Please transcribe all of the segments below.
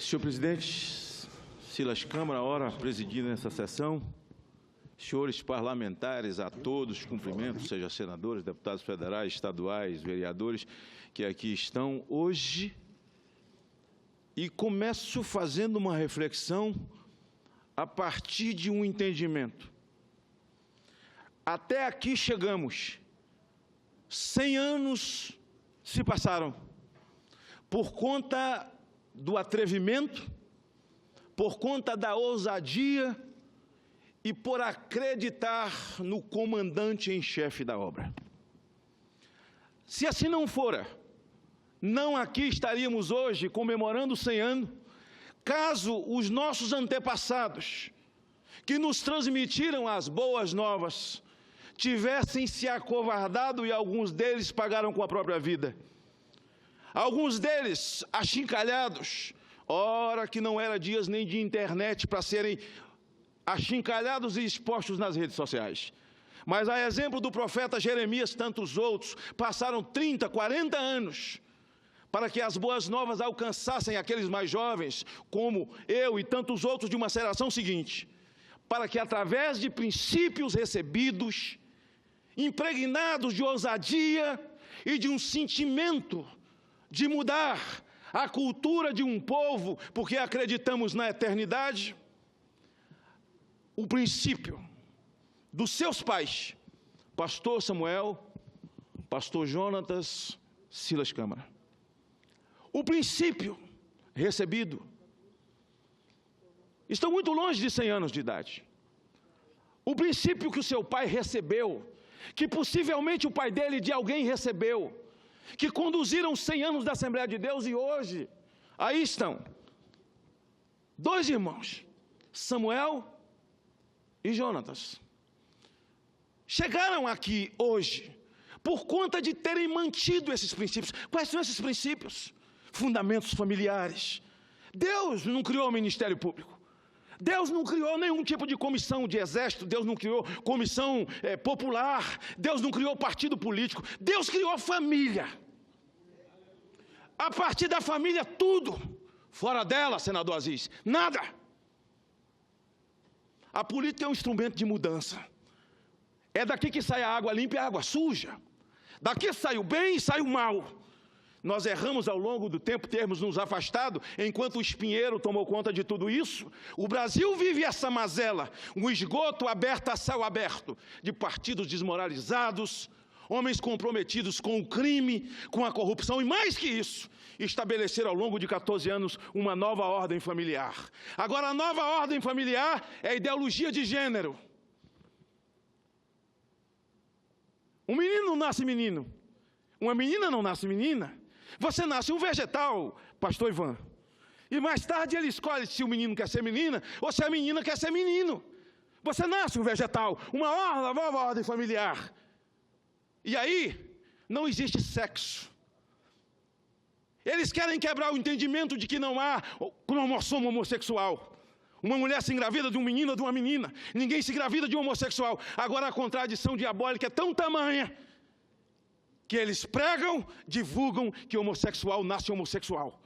Senhor presidente, Silas Câmara, ora presidindo essa sessão, senhores parlamentares, a todos, cumprimentos, seja senadores, deputados federais, estaduais, vereadores que aqui estão hoje, e começo fazendo uma reflexão a partir de um entendimento. Até aqui chegamos, 100 anos se passaram, por conta do atrevimento, por conta da ousadia e por acreditar no comandante em chefe da obra. Se assim não fora, não aqui estaríamos hoje comemorando 100 anos, caso os nossos antepassados, que nos transmitiram as boas novas, tivessem se acovardado e alguns deles pagaram com a própria vida. Alguns deles achincalhados, ora que não era dias nem de internet para serem achincalhados e expostos nas redes sociais. Mas a exemplo do profeta Jeremias, tantos outros, passaram 30, 40 anos para que as boas novas alcançassem aqueles mais jovens, como eu e tantos outros de uma geração seguinte, para que através de princípios recebidos, impregnados de ousadia e de um sentimento de mudar a cultura de um povo, porque acreditamos na eternidade, o princípio dos seus pais, pastor Samuel, pastor Jonatas, Silas Câmara. O princípio recebido, estão muito longe de 100 anos de idade. O princípio que o seu pai recebeu, que possivelmente o pai dele de alguém recebeu, que conduziram 100 anos da Assembleia de Deus, e hoje, aí estão, dois irmãos, Samuel e Jonatas. Chegaram aqui hoje, por conta de terem mantido esses princípios. Quais são esses princípios? Fundamentos familiares. Deus não criou o Ministério Público. Deus não criou nenhum tipo de comissão de exército, Deus não criou comissão popular, Deus não criou partido político, Deus criou família. A partir da família, tudo. Fora dela, senador Aziz, nada. A política é um instrumento de mudança. É daqui que sai a água limpa e a água suja. Daqui sai o bem e sai o mal. Nós erramos ao longo do tempo, termos nos afastado, enquanto o espinheiro tomou conta de tudo isso. O Brasil vive essa mazela, um esgoto aberto a céu aberto, de partidos desmoralizados, homens comprometidos com o crime, com a corrupção, e mais que isso, estabeleceram ao longo de 14 anos uma nova ordem familiar. Agora, a nova ordem familiar é a ideologia de gênero. Um menino não nasce menino, uma menina não nasce menina. Você nasce um vegetal, pastor Ivan, e mais tarde ele escolhe se o menino quer ser menina ou se a menina quer ser menino. Você nasce um vegetal, uma nova ordem familiar. E aí, não existe sexo. Eles querem quebrar o entendimento de que não há cromossomo homossexual. Uma mulher se engravida de um menino ou de uma menina. Ninguém se engravida de um homossexual. Agora a contradição diabólica é tão tamanha que eles pregam, divulgam que homossexual nasce homossexual.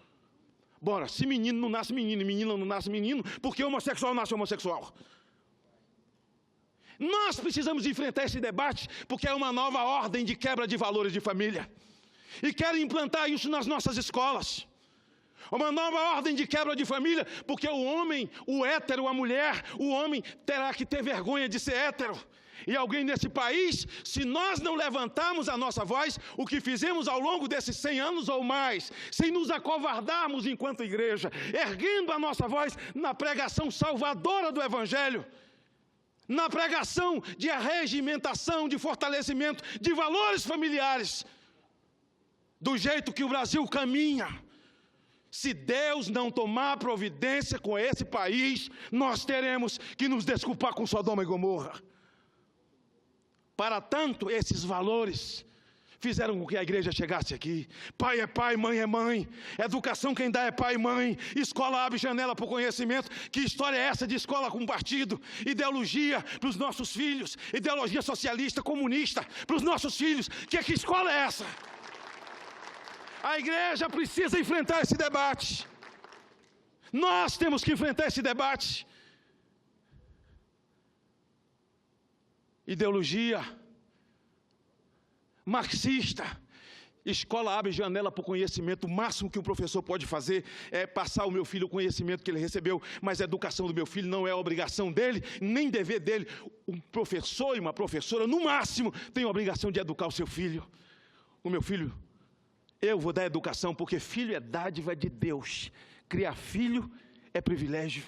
Bora, se menino não nasce menino e menina não nasce menino, por que homossexual nasce homossexual? Nós precisamos enfrentar esse debate, porque é uma nova ordem de quebra de valores de família. E querem implantar isso nas nossas escolas. Uma nova ordem de quebra de família, porque o homem, o hétero, a mulher, o homem terá que ter vergonha de ser hétero. E alguém nesse país, se nós não levantarmos a nossa voz, o que fizemos ao longo desses 100 anos ou mais, sem nos acovardarmos enquanto igreja, erguendo a nossa voz na pregação salvadora do Evangelho, na pregação de arregimentação, de fortalecimento de valores familiares, do jeito que o Brasil caminha. Se Deus não tomar providência com esse país, nós teremos que nos desculpar com Sodoma e Gomorra. Para tanto, esses valores fizeram com que a igreja chegasse aqui. Pai é pai, mãe é mãe. Educação quem dá é pai e mãe. Escola abre janela para o conhecimento. Que história é essa de escola com partido? Ideologia para os nossos filhos. Ideologia socialista, comunista para os nossos filhos. Que escola é essa? A igreja precisa enfrentar esse debate. Nós temos que enfrentar esse debate. Ideologia marxista. Escola abre janela para o conhecimento. O máximo que um professor pode fazer é passar ao meu filho o conhecimento que ele recebeu, mas a educação do meu filho não é obrigação dele, nem dever dele. Um professor e uma professora, no máximo, tem a obrigação de educar o seu filho. O meu filho, eu vou dar educação, porque filho é dádiva de Deus. Criar filho é privilégio.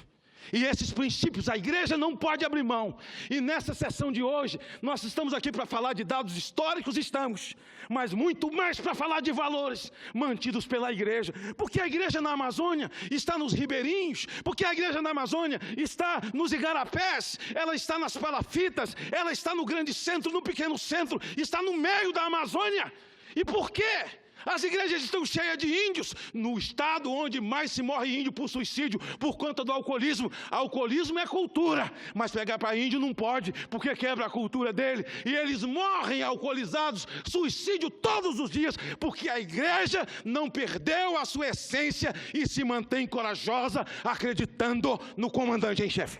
E esses princípios a igreja não pode abrir mão. E nessa sessão de hoje, nós estamos aqui para falar de dados históricos, estamos, mas muito mais para falar de valores mantidos pela igreja. Porque a igreja na Amazônia está nos ribeirinhos, porque a igreja na Amazônia está nos igarapés, ela está nas palafitas, ela está no grande centro, no pequeno centro, está no meio da Amazônia. E por quê? As igrejas estão cheias de índios, no estado onde mais se morre índio por suicídio, por conta do alcoolismo. Alcoolismo é cultura, mas pegar para índio não pode, porque quebra a cultura dele. E eles morrem alcoolizados, suicídio todos os dias, porque a igreja não perdeu a sua essência e se mantém corajosa, acreditando no comandante em chefe.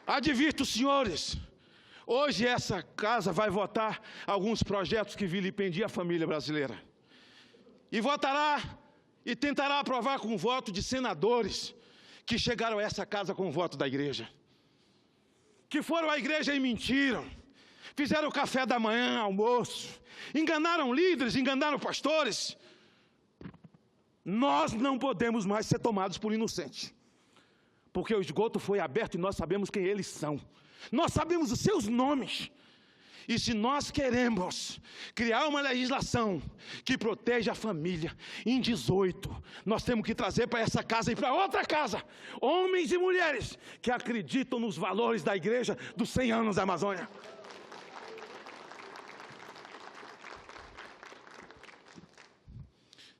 Advirto, senhores, hoje essa casa vai votar alguns projetos que vilipendiam a família brasileira. E votará e tentará aprovar com o voto de senadores que chegaram a essa casa com o voto da igreja. Que foram à igreja e mentiram. Fizeram café da manhã, almoço. Enganaram líderes, enganaram pastores. Nós não podemos mais ser tomados por inocentes. Porque o esgoto foi aberto e nós sabemos quem eles são. Nós sabemos os seus nomes. E se nós queremos criar uma legislação que proteja a família, em 18, nós temos que trazer para essa casa e para outra casa, homens e mulheres que acreditam nos valores da igreja dos 100 anos da Amazônia.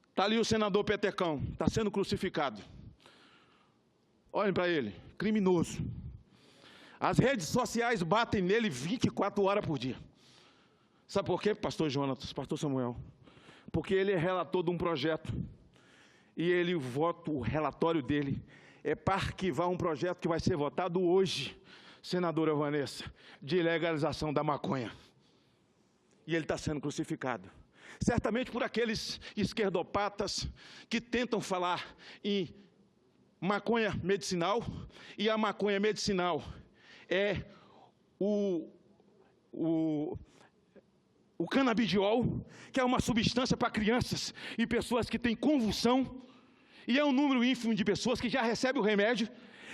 Está ali o senador Petecão, está sendo crucificado. Olhem para ele, criminoso. As redes sociais batem nele 24 horas por dia. Sabe por quê, pastor Jonatas, pastor Samuel? Porque ele é relator de um projeto. E o relatório dele é para arquivar um projeto que vai ser votado hoje, senadora Vanessa, de legalização da maconha. E ele está sendo crucificado. Certamente por aqueles esquerdopatas que tentam falar em maconha medicinal, e a maconha medicinal é o canabidiol, que é uma substância para crianças e pessoas que têm convulsão, e é um número ínfimo de pessoas que já recebem o remédio.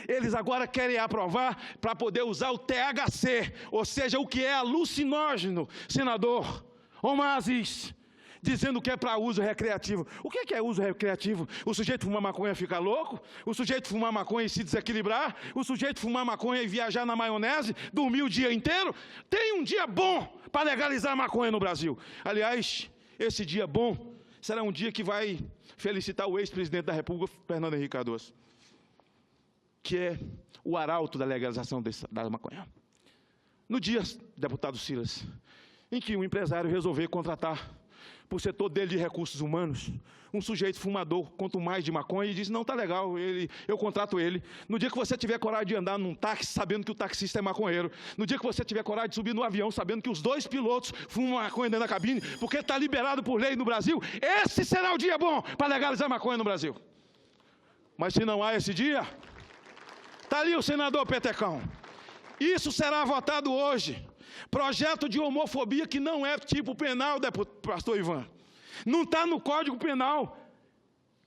Eles agora querem aprovar para poder usar o THC, ou seja, o que é alucinógeno, senador Omar Aziz, dizendo que é para uso recreativo. O que é uso recreativo? O sujeito fumar maconha e ficar louco? O sujeito fumar maconha e se desequilibrar? O sujeito fumar maconha e viajar na maionese? Dormir o dia inteiro? Tem um dia bom para legalizar a maconha no Brasil. Aliás, esse dia bom será um dia que vai felicitar o ex-presidente da República, Fernando Henrique Cardoso, que é o arauto da legalização da maconha. No dia, deputado Silas, em que um empresário resolveu contratar para o setor dele de recursos humanos, um sujeito fumador, quanto mais de maconha, e disse, não, está legal, eu contrato ele. No dia que você tiver coragem de andar num táxi, sabendo que o taxista é maconheiro, no dia que você tiver coragem de subir no avião, sabendo que os 2 pilotos fumam maconha dentro da cabine, porque está liberado por lei no Brasil, esse será o dia bom para legalizar maconha no Brasil. Mas se não há esse dia, está ali o senador Petecão. Isso será votado hoje. Projeto de homofobia que não é tipo penal, pastor Ivan. Não está no Código Penal.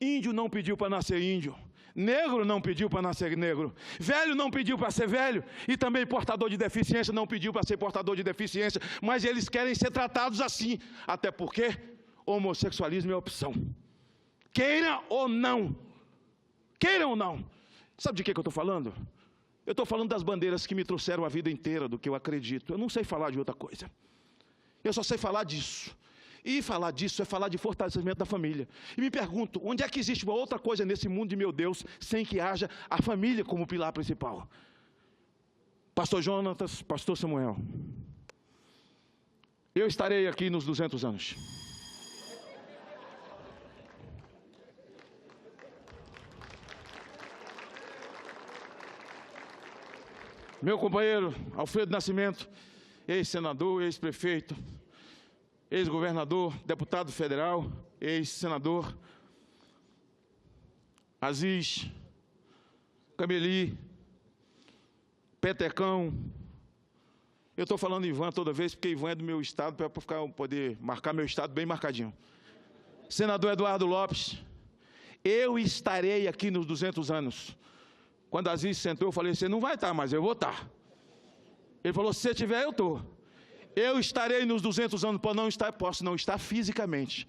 Índio não pediu para nascer índio. Negro não pediu para nascer negro. Velho não pediu para ser velho. E também portador de deficiência não pediu para ser portador de deficiência. Mas eles querem ser tratados assim. Até porque homossexualismo é opção. Queira ou não. Queira ou não. Sabe de que eu estou falando? Eu estou falando das bandeiras que me trouxeram a vida inteira, do que eu acredito. Eu não sei falar de outra coisa. Eu só sei falar disso. E falar disso é falar de fortalecimento da família. E me pergunto, onde é que existe uma outra coisa nesse mundo de meu Deus, sem que haja a família como pilar principal? Pastor Jonatas, pastor Samuel, eu estarei aqui nos 200 anos. meu companheiro Alfredo Nascimento, ex-senador, ex-prefeito, ex-governador, deputado federal, ex-senador, Aziz, Cameli, Petecão. Eu estou falando Ivan toda vez, porque Ivan é do meu estado, para poder marcar meu estado bem marcadinho. Senador Eduardo Lopes, eu estarei aqui nos 200 anos. Quando Aziz sentou, eu falei, você não vai estar, mas eu vou estar. Ele falou, se você tiver, eu estou. Eu estarei nos 200 anos, posso não estar fisicamente,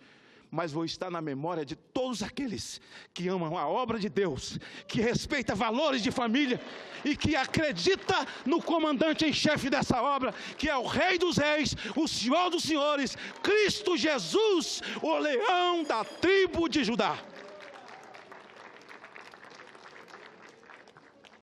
mas vou estar na memória de todos aqueles que amam a obra de Deus, que respeita valores de família e que acredita no comandante em chefe dessa obra, que é o Rei dos Reis, o Senhor dos Senhores, Cristo Jesus, o leão da tribo de Judá.